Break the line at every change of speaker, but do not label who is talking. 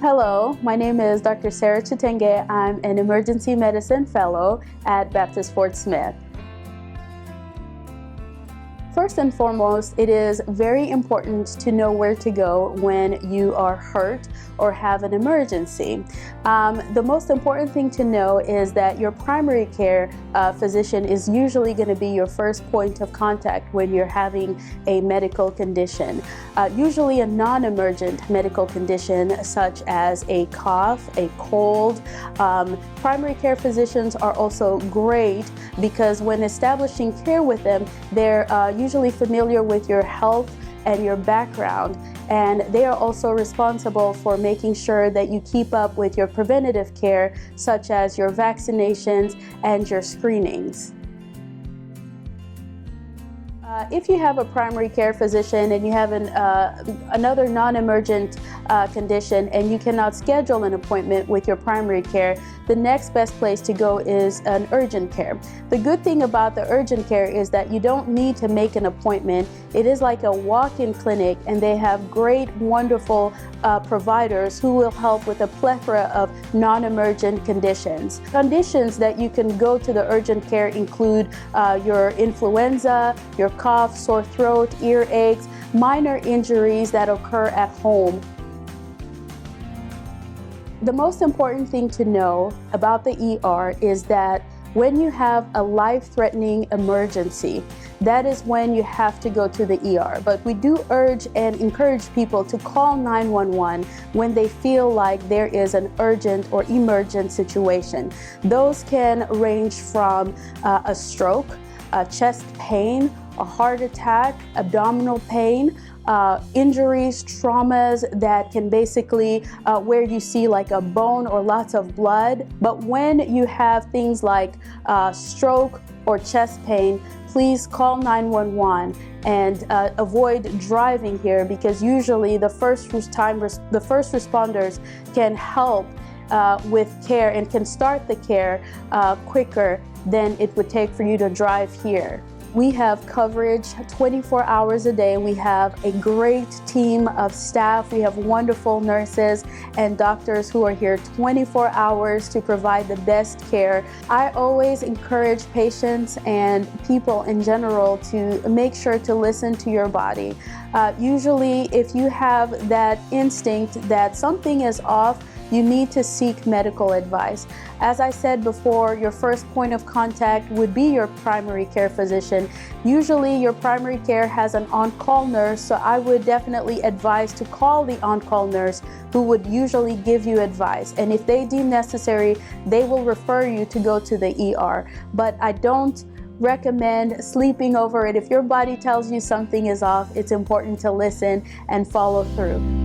Hello, my name is Dr. Sarah Tshitenge. I'm an emergency medicine fellow at Baptist Fort Smith. First and foremost, it is very important to know where to go when you are hurt or have an emergency. The most important thing to know is that your primary care physician is usually going to be your first point of contact when you're having a medical condition. Usually a non-emergent medical condition such as a cough, a cold. Primary care physicians are also great because when establishing care with them, they're usually familiar with your health and your background, and they are also responsible for making sure that you keep up with your preventative care, such as your vaccinations and your screenings. If you have a primary care physician and you have another non-emergent condition and you cannot schedule an appointment with your primary care, the next best place to go is an urgent care. The good thing about the urgent care is that you don't need to make an appointment. It is like a walk-in clinic, and they have great, wonderful providers who will help with a plethora of non-emergent conditions. Conditions that you can go to the urgent care include your influenza, your cough, sore throat, earaches, minor injuries that occur at home. The most important thing to know about the ER is that when you have a life-threatening emergency, that is when you have to go to the ER. But we do urge and encourage people to call 911 when they feel like there is an urgent or emergent situation. Those can range from a stroke, chest pain, a heart attack, abdominal pain, injuries, traumas that can basically where you see like a bone or lots of blood. But when you have things like stroke or chest pain, please call 911 and avoid driving here, because usually the first responders can help with care and can start the care quicker than it would take for you to drive here. We have coverage 24 hours a day. We have a great team of staff. We have wonderful nurses and doctors who are here 24 hours to provide the best care. I always encourage patients and people in general to make sure to listen to your body. Usually, if you have that instinct that something is off, you need to seek medical advice. As I said before, your first point of contact would be your primary care physician. Usually your primary care has an on-call nurse, so I would definitely advise to call the on-call nurse, who would usually give you advice. And if they deem necessary, they will refer you to go to the ER. But I don't recommend sleeping over it. If your body tells you something is off, it's important to listen and follow through.